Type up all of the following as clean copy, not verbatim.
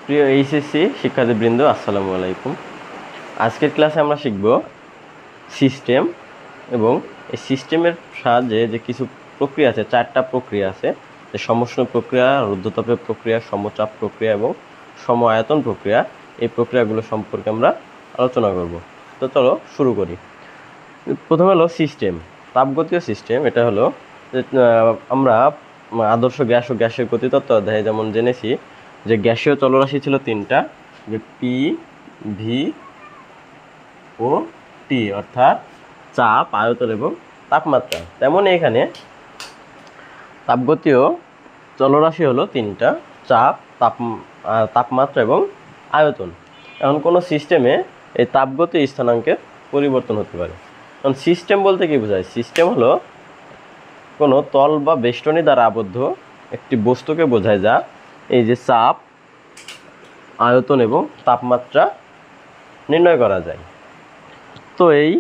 প্রিয় এইচএসসি শিক্ষার্থীবৃন্দ, আসসালামু আলাইকুম। আজকের ক্লাসে আমরা শিখব সিস্টেম এবং এই সিস্টেমের সাহায্যে যে কিছু প্রক্রিয়া আছে, 4টা প্রক্রিয়া আছে, যে সমষ্ণ প্রক্রিয়া, রুদ্ধতাপের প্রক্রিয়া, সমচাপ প্রক্রিয়া এবং সম আয়তন প্রক্রিয়া। এই প্রক্রিয়াগুলো সম্পর্কে আমরা আলোচনা করব। তো চলো শুরু করি। প্রথমে হলো সিস্টেম, তাপগতীয় সিস্টেম। এটা হলো আমরা আদর্শ গ্যাস ও গ্যাসের গতিতত্ত্ব অধ্যায়ে যেমন জেনেছি যে গ্যাসীয় চলরাশি ছিল 3টা, যে পি, ভি ও টি, অর্থাৎ চাপ, আয়তন এবং তাপমাত্রা। তেমন এখানে তাপগতীয় চলরাশি হলো 3টা, চাপ, তাপমাত্রা এবং আয়তন। এখন কোনো সিস্টেমে এই তাপগতীয় স্থানাঙ্কের পরিবর্তন হতে পারে। কারণ সিস্টেম বলতে কি বোঝায়? সিস্টেম হলো কোনো তল বা বেষ্টনী দ্বারা আবদ্ধ একটি বস্তুকে বোঝায় যা এই যে চাপ, আয়তন এবং তাপমাত্রা নির্ণয় করা যায়। তো এই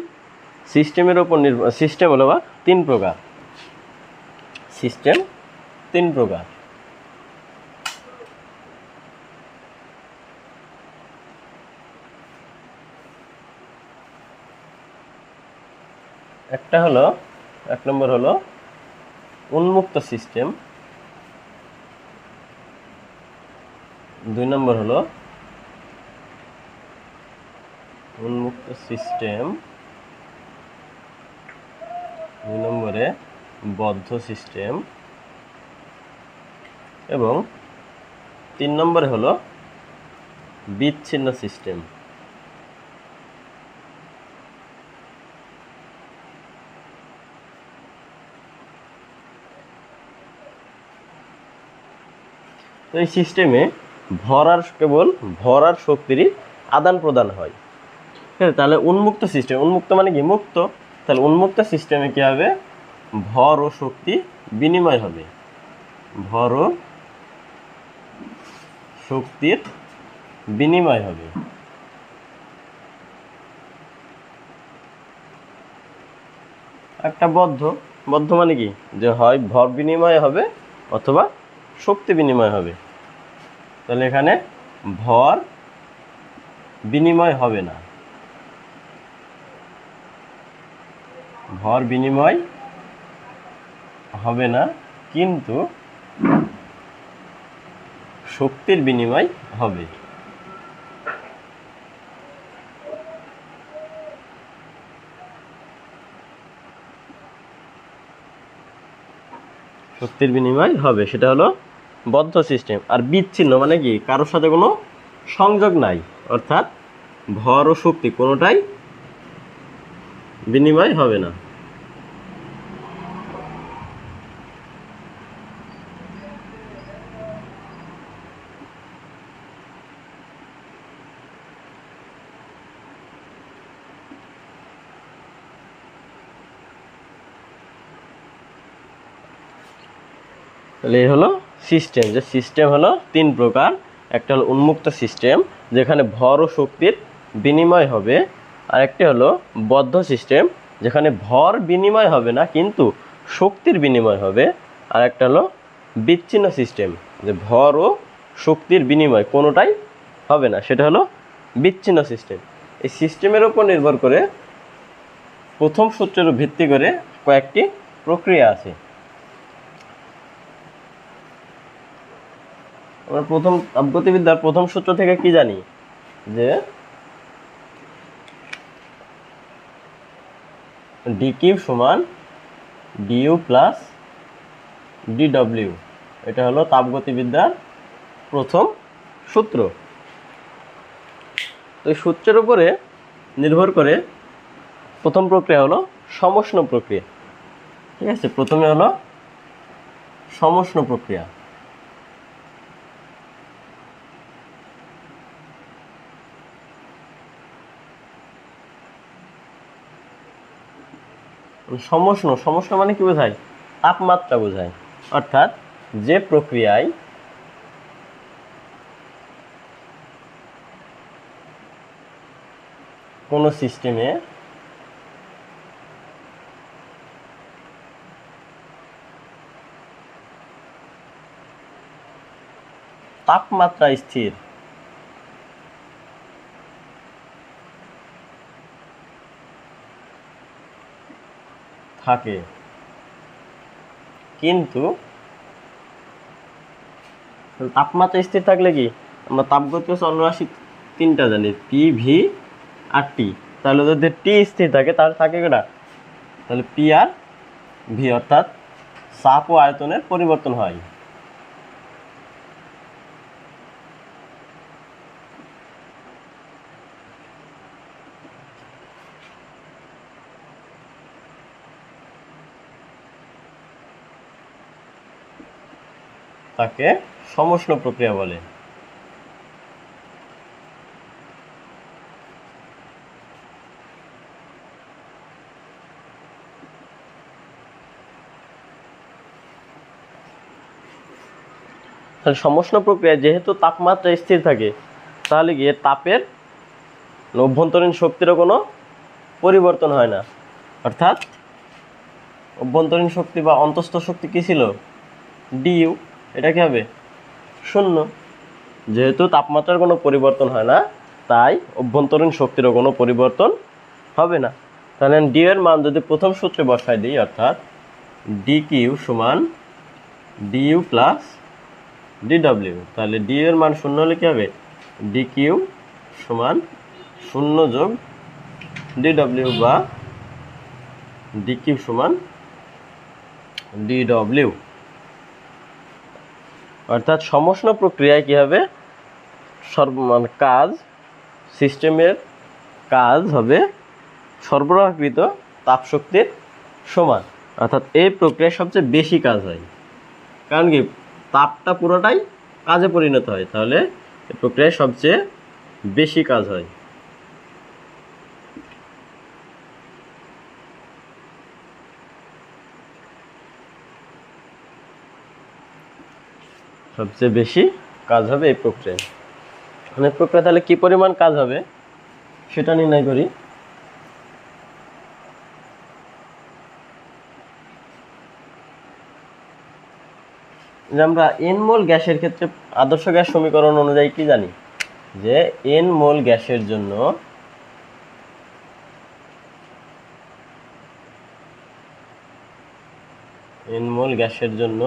সিস্টেমের উপর সিস্টেম হলো বা 3 প্রকার। সিস্টেম 3 প্রকার। একটা হলো, 1 নম্বর হলো উন্মুক্ত সিস্টেম, 2 নম্বর হলো উন্মুক্ত সিস্টেম, 2 নম্বরে বদ্ধ সিস্টেম এবং 3 নম্বরে হলো বিচ্ছিন্ন সিস্টেম। তো এই সিস্টেমে কেবল ভর আর শক্তিরই আদান প্রদান হয়। ঠিক আছে, তাহলে উন্মুক্ত সিস্টেম, উন্মুক্ত মানে কি? মুক্ত। তাহলে উন্মুক্ত সিস্টেমে কি হবে? ভর ও শক্তি বিনিময় হবে, ভর ও শক্তির বিনিময় হবে। একটা বদ্ধ, বদ্ধ মানে কি? যে হয় ভর বিনিময় হবে অথবা শক্তি বিনিময় হবে। তাহলে এখানে ভর বিনিময় হবে না, ভর বিনিময় হবে না, কিন্তু শক্তির বিনিময় হবে। শক্তির বিনিময় হবে, সেটা হলো বদ্ধ সিস্টেম। আর বিচ্ছিন্ন মানে কি? কারোর সাথে কোনো সংযোগ নাই, অর্থাৎ ভর ও শক্তি কোনোটাই বিনিময় হবে না। তাহলে এই হলো সিস্টেম। যে সিস্টেম হলো 3 প্রকার। একটা হলো উন্মুক্ত সিস্টেম, যেখানে ভর ও শক্তির বিনিময় হবে। আর একটা হলো বদ্ধ সিস্টেম, যেখানে ভর বিনিময় হবে না কিন্তু শক্তির বিনিময় হবে। আর একটা হলো বিচ্ছিন্ন সিস্টেম, যে ভর ও শক্তির বিনিময় কোনোটাই হবে না, সেটা হলো বিচ্ছিন্ন সিস্টেম। এই সিস্টেমের উপর নির্ভর করে প্রথম সূত্রের ভিত্তি করে কয়েকটি প্রক্রিয়া আছে। আমরা প্রথম তাপগতিবিদ্যার প্রথম সূত্র থেকে কি জানি? যে ডিকিউ সমান ডিইউ প্লাস ডিডব্লিউ। এটা হলো তাপগতিবিদ্যার প্রথম সূত্র। তো এই সূত্রের উপরে নির্ভর করে প্রথম প্রক্রিয়া হলো সমষ্ণ প্রক্রিয়া। ঠিক আছে, প্রথমে হলো সমষ্ণ প্রক্রিয়া। সমষ্ণ, সমষ্ণ মানে কি বোঝায়? তাপমাত্রা বোঝায়। অর্থাৎ যে প্রক্রিয়ায় কোনো সিস্টেমে তাপমাত্রা স্থির, থাকে, কিন্তু তাপমাত্রা স্থির থাকলে কি আমরা তাপগতীয় চলরাশি তিনটা জানি, পি, ভি আর টি। তাহলে যদি টি স্থির থাকে তাহলে থাকে কেটা, তাহলে পি আর ভি, অর্থাৎ চাপ ও আয়তনের পরিবর্তন হয়। তাকে সমুষ্ণ প্রক্রিয়া বলে। তাহলে সমুষ্ণ প্রক্রিয়া যেহেতু তাপমাত্রা স্থির থাকে, তাহলে গিয়ে তাপের অভ্যন্তরীণ শক্তিরও কোনো পরিবর্তন হয় না, অর্থাৎ অভ্যন্তরীণ শক্তি বা অন্তঃস্থ শক্তি কী ছিল, ডিইউ, এটা কি হবে শূন্য। যেহেতু তাপমাত্রার কোনো পরিবর্তন হয় না, তাই অভ্যন্তরীণ শক্তিরও কোনো পরিবর্তন হবে না। তাহলে ডি এর মান যদি প্রথম সূত্রে বসায় দিই, অর্থাৎ ডি কিউ সমান ডিইউ প্লাস ডিডব্লিউ, তাহলে ডি এর মান শূন্য হলে কী হবে, ডি কিউ সমান শূন্য যোগ ডিডব্লিউ, বা ডি কিউ সমান ডিডব্লিউ। অর্থাৎ সমুষ্ণ প্রক্রিয়ায় কী হবে, কাজ, সিস্টেমের কাজ হবে সরবরাহকৃত তাপশক্তির সমান। অর্থাৎ এই প্রক্রিয়ায় সবচেয়ে বেশি কাজ হয়, কারণ কি তাপটা পুরোটাই কাজে পরিণত হয়, তাহলে এই প্রক্রিয়ায় সবচেয়ে বেশি কাজ হয়। সবচেয়ে বেশি কাজ হবে এই প্রক্রিয়ায়। মানে প্রক্রিয়া তাহলে কি পরিমাণ কাজ হবে সেটা নির্ণয় করি। যে আমরা এন মোল গ্যাসের ক্ষেত্রে আদর্শ গ্যাস সমীকরণ অনুযায়ী কি জানি, যে এন মোল গ্যাসের জন্য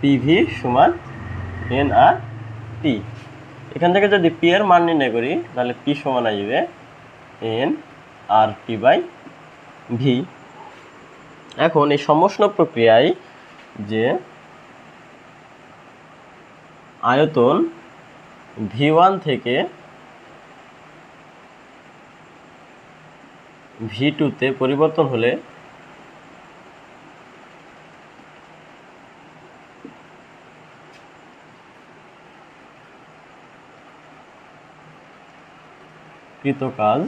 পিভি সমান এন আর টি। এখান থেকে যদি পি এর মান নির্ণয় করি, তাহলে পি সমান আসবে N R T by V. এখন এই সমুষ্ণ প্রক্রিয়ায় যে আয়তন V1 থেকে V2 তে পরিবর্তন হলে কৃত কাজ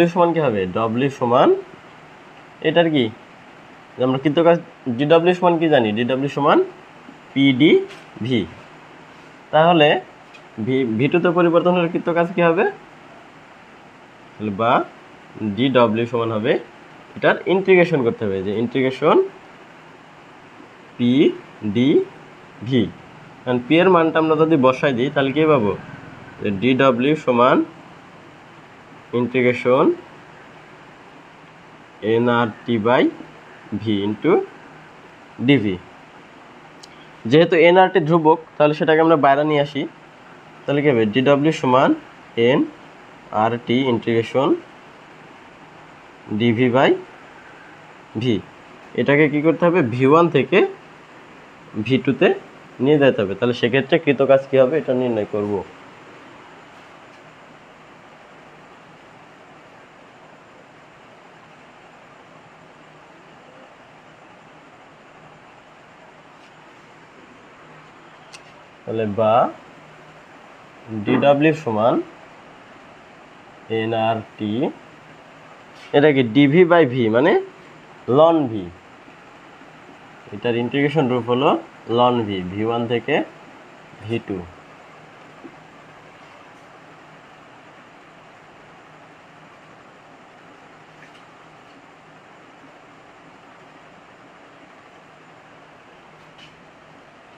W সমান কি হবে, W সমান এটার কি, আমরা কৃত কাজ DW সমান কি জানি, DW সমান PD V। তাহলে V2 তে পরিবর্তন হলে কৃত কাজ কি হবে, বা DW সমান হবে, এটার ইন্টিগ্রেশন করতে হবে, যে ইন্টিগ্রেশন PD V। কারণ P এর মানটা আমরা যদি বসাই দিই তাহলে কি পাবো, যে DW সমান integration nRT by V into DV। যেহেতু nRT ধ্রুবক, তাহলে সেটাকে আমরা বাইরে নিয়ে আসি, তাহলে কি হবে, DW সমান nRT integration DV by V। এটাকে কি করতে হবে, V1 থেকে V2 তে নিয়ে যেতে হবে। তাহলে সেক্ষেত্রে কৃত কাজ কী হবে এটা নির্ণয় করব। তাহলে বা DW সমান nRT, এটা কি DV বাই V, মানে লন V, এটার ইন্টিগ্রেশন রূপ হলো লন V, V1 থেকে V2।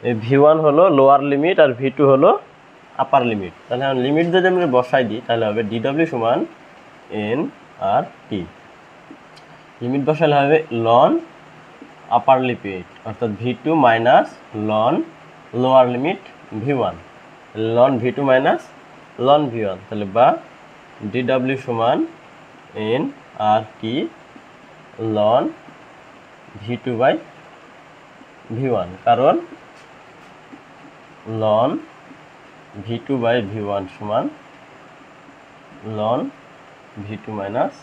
এই V1 হলো লোয়ার লিমিট আর V2 হলো আপার লিমিট। তাহলে লিমিট যদি আমরা বসাই দিই তাহলে হবে DW সমান এন আর টি। লিমিট বসালে হবে লন আপার লিমিট অর্থাৎ V2 মাইনাস লন লোয়ার লিমিট V1, লন V2 মাইনাস লন V1, তাহলে বা DW সমান এন আর টি লন V2 বাই V1, কারণ লন V2 বাই V1 সমান লন V2 মাইনাস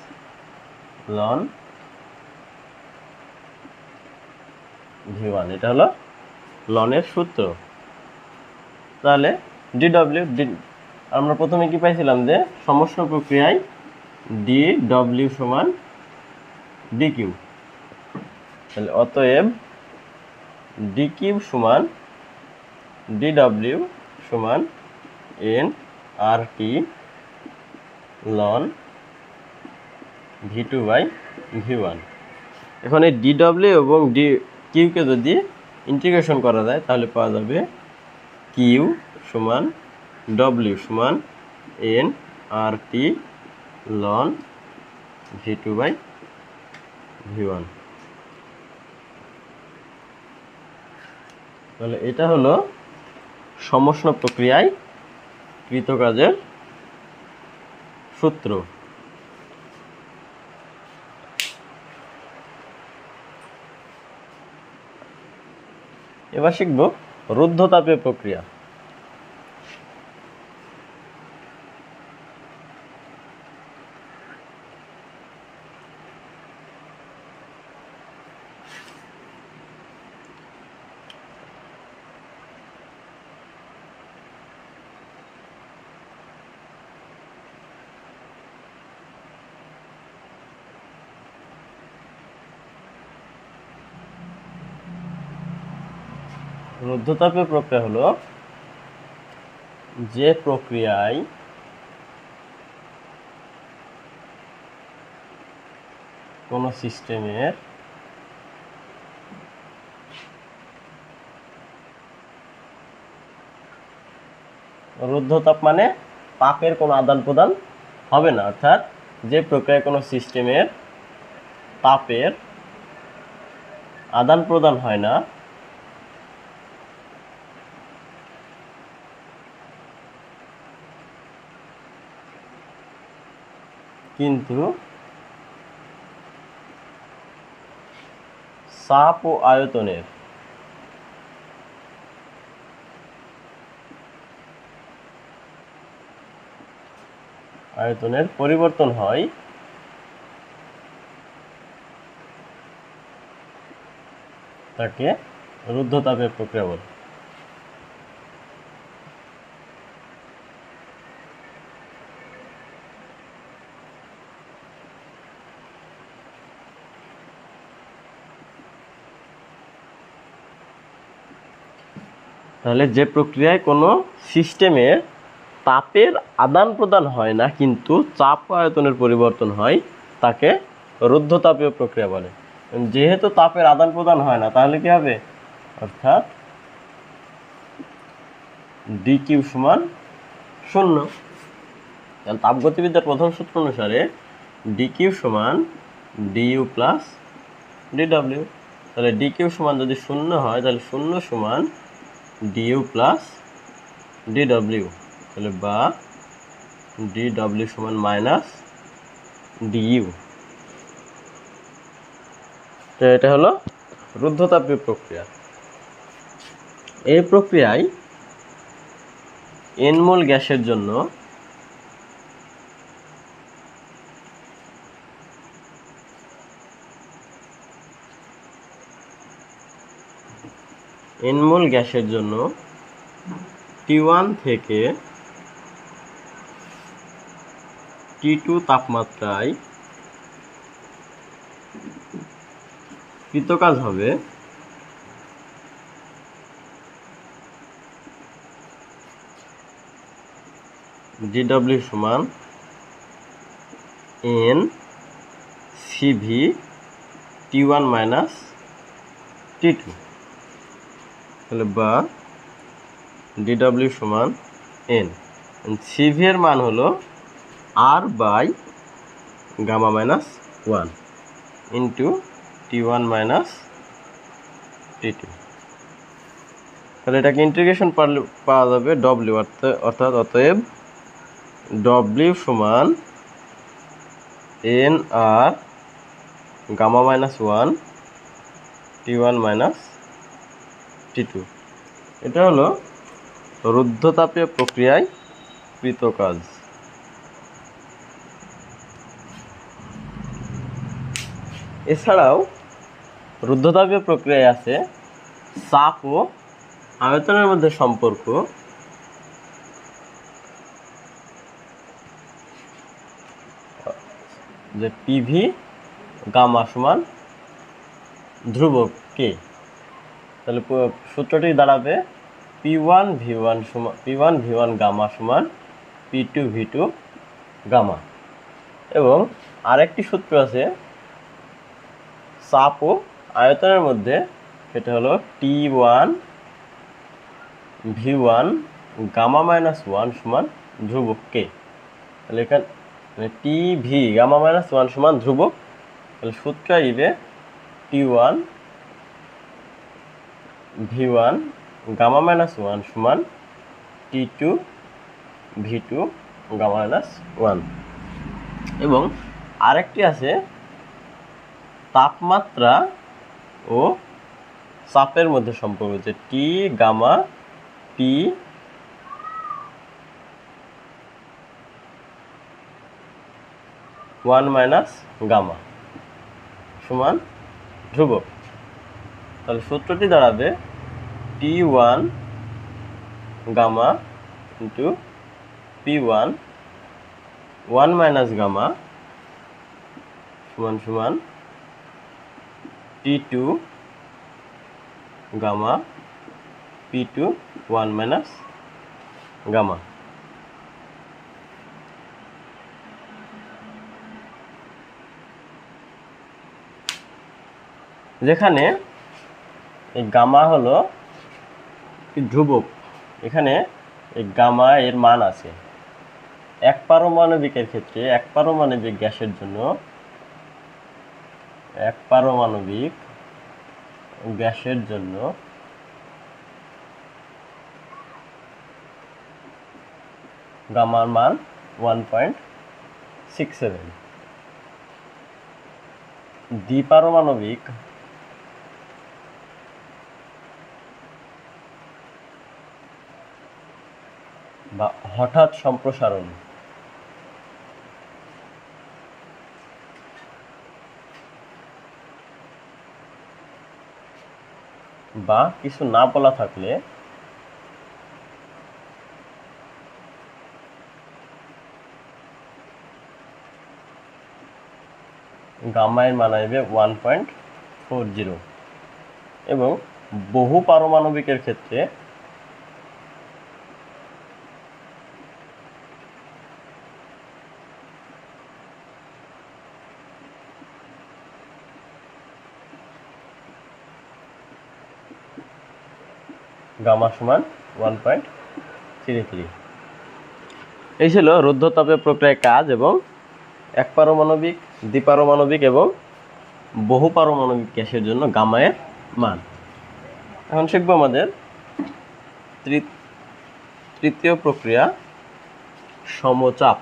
লন V1, এটা হলো লনের সূত্র। তাহলে DW আমরা প্রথমে কি পাইছিলাম যে সমস্ত প্রক্রিয়ায় DW সমান DQ, তাহলে অতএব DQ সমান DW সমান এন আর টি লন V2 বাই V1। এখন এই DW এবং DQ কে যদি ইন্টিগ্রেশন করা যায় তাহলে পাওয়া যাবে Q সমান W সমান এন আর টি লন V2 বাই V1। তাহলে এটা হলো সমষ্ণ প্রক্রিয়ায় কৃতকাজের সূত্র। এবার শিখব রুদ্ধতাপীয় প্রক্রিয়া। রুদ্ধতাপীয় প্রক্রিয়া হলো যে প্রক্রিয়ায় কোনো সিস্টেমের রুদ্ধতাপ মানে তাপের কোনো আদান প্রদান হবে না, অর্থাৎ যে প্রক্রিয়ায় কোনো সিস্টেমের তাপের আদান প্রদান হয় না কিন্তু চাপ ও আয়তনের পরিবর্তন হয়, তাকে রুদ্ধতাপের প্রক্রিয়া বলে। তাহলে যে প্রক্রিয়ায় কোনো সিস্টেমের তাপের আদান প্রদান হয় না কিন্তু চাপ আয়তনের পরিবর্তন হয় তাকে রুদ্ধতাপীয় প্রক্রিয়া বলে। যেহেতু তাপের আদান প্রদান হয় না তাহলে কি হবে, অর্থাৎ DQ সমান 0। তাপগতিবিদ্যার প্রথম সূত্র অনুসারে DQ সমান DU প্লাস DW। তাহলে DQ সমান যদি 0 হয় তাহলে 0 সমান DU প্লাস DW, তাহলে বা DW সমান মাইনাস DU। তো এটা হলো রুদ্ধতাপীয় প্রক্রিয়া। এই প্রক্রিয়ায় N মোল গ্যাসের জন্য N মোল গ্যাসের জন্য T1 থেকে T2 তাপমাত্রায় কৃতকাজ হবে DW সমান N CV T1 minus T2, তাহলে বা DW সমান N। CV এর মান হলো R by gamma minus 1 into T1 minus T2। তাহলে এটাকে ইন্টিগ্রেশন পাওয়া যাবে ডব্লিউ, অর্থাৎ অতএব ডব্লিউ সমান N R gamma minus 1 T1 minus T2। এটা হলো রুদ্ধতাপীয় প্রক্রিয়ায় কৃত কাজ। এছাড়াও রুদ্ধতাপীয় প্রক্রিয়ায় আছে চাপ ও আয়তনের মধ্যে সম্পর্ক, যে পিভি গামা সমান ধ্রুবক কে। তাহলে সূত্রটি দাঁড়াবে P1 V1 গামা সমান P2 V2 গামা। এবং আরেকটি সূত্র আছে চাপ ও আয়তনের মধ্যে, সেটা হলো T1 V1 গামা মাইনাস 1 সমান ধ্রুবক কে। তাহলে এখানে TV গামা মাইনাস 1 সমান ধ্রুবক, তাহলে সূত্র আসবে T1 V1 গামা মাইনাস 1 সমান T2 V2 গামা মাইনাস 1। এবং আরেকটি আছে তাপমাত্রা ও চাপের মধ্যে সম্পর্ক, যে টি gamma P one minus gamma সমান ধ্রুবক। তাহলে সূত্রটি দাঁড়াবে T1 gamma into P1 1 minus gamma সমান সমান T2 gamma P2 1 minus gamma. যেখানে এই গামা হলো ধ্রুবক, এখানে এই গামা এর মান আছে। এক পারমাণবিকের ক্ষেত্রে, এক পারমাণবিক গ্যাসের জন্য, এক পারমাণবিক গ্যাসের জন্য গামার মান 1.67। দ্বিপারমাণবিক বা হঠাৎ সম্প্রসারণ বা কিছু না বলা থাকলে গামায়ের মান আসবে 1.40। এবং বহু পারমাণবিকের ক্ষেত্রে গামা সমান 1.33। এই ছিল রুদ্ধতাপীয় প্রক্রিয়ায় কাজ এবং এক পারমাণবিক, দ্বিপারমাণবিক এবং বহু পারমাণবিক গ্যাসের জন্য গামায়ের মান। এখন শিখব আমাদের তৃতীয় প্রক্রিয়া, সমচাপ।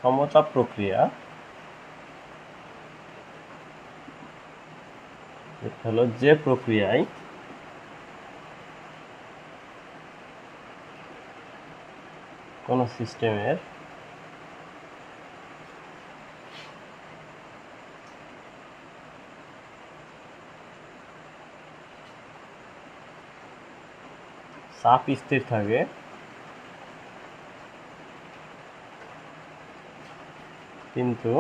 সমচাপ প্রক্রিয়া হলো যে প্রক্রিয়ায় কোনো সিস্টেমের চাপ স্থির থাকে কিন্তু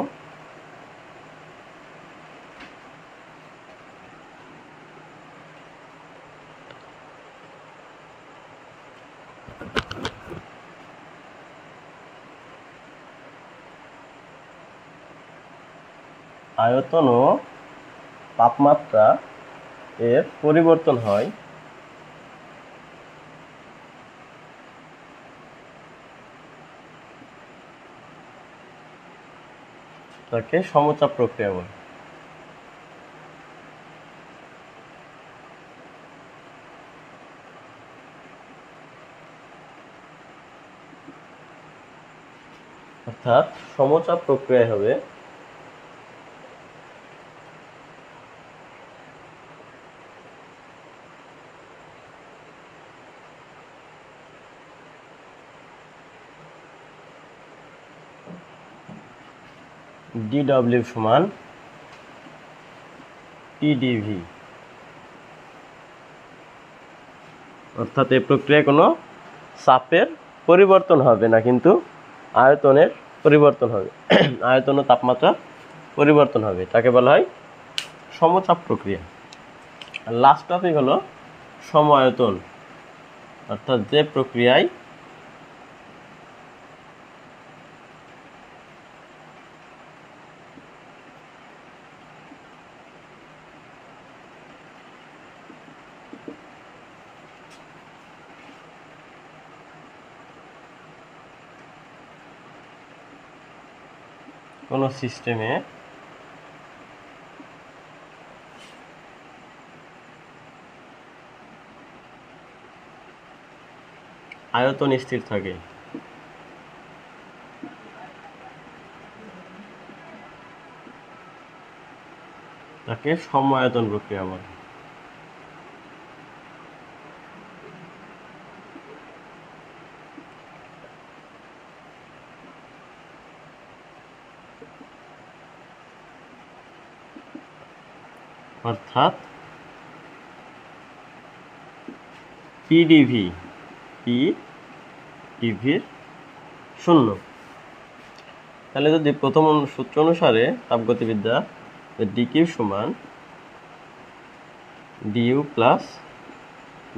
আয়তন ও তাপমাত্রা এর পরিবর্তন হয় তাকে সমচাপ প্রক্রিয়া বলে। অর্থাৎ সমচাপ প্রক্রিয়া হবে dw সমান TdV। অর্থাৎ এই প্রক্রিয়ায় কোনো চাপের পরিবর্তন হবে না, কিন্তু আয়তনের পরিবর্তন হবে। আয়তন ও তাপমাত্রা পরিবর্তন হবে, তাকে বলা হয় সমচাপ প্রক্রিয়া। আর লাস্ট টপিক হলো সমায়তন, অর্থাৎ যে প্রক্রিয়ায় কোনো সিস্টেমে আয়তন স্থির থাকে তাকে সমায়তন প্রক্রিয়া বলে। অর্থাৎ পিডিভি পিডিভির শূন্য। তাহলে যদি প্রথম সূত্র অনুসারে তাপগতিবিদ্যা ডিকিউ সমান ডিইউ প্লাস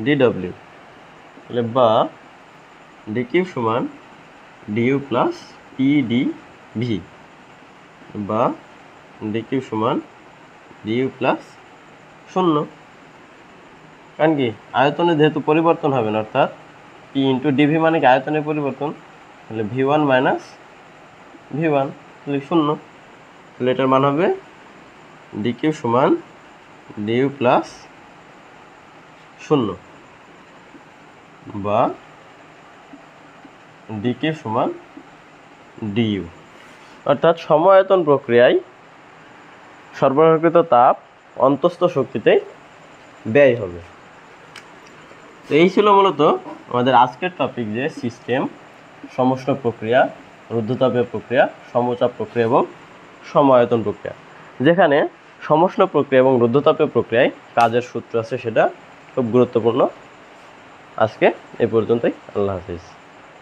ডিডব্লিউ, তাহলে বা ডিকিউ সমান ডিইউ প্লাস পিডিভি বা ডিকিউ সমান ডিইউ প্লাস শূন্য। কারণ কি আয়তনে যেহেতু পরিবর্তন হবে না, অর্থাৎ পি ইন্টু ডিভি মানে কি আয়তনের পরিবর্তন, তাহলে V1 মাইনাস V1 তাহলে শূন্য। তাহলে এটার মান হবে ডিকিউ সমান ডিইউ প্লাস শূন্য বা ডিকিউ সমান ডিইউ। অর্থাৎ সমায়তন প্রক্রিয়ায় সরবরাহকৃত তাপ অন্তঃস্থ শক্তিতে ব্যয় হবে। তো এই ছিল মূলত আমাদের আজকের টপিক, যে সিস্টেম, সমষ্ণ প্রক্রিয়া, রুদ্ধতাপীয় প্রক্রিয়া, সমচাপ প্রক্রিয়া এবং সমায়তন প্রক্রিয়া। যেখানে সমষ্ণ প্রক্রিয়া এবং রুদ্ধতাপীয় প্রক্রিয়ায় কাজের সূত্র আছে, সেটা খুব গুরুত্বপূর্ণ। আজকে এ পর্যন্তই। আল্লাহ হাফিজ।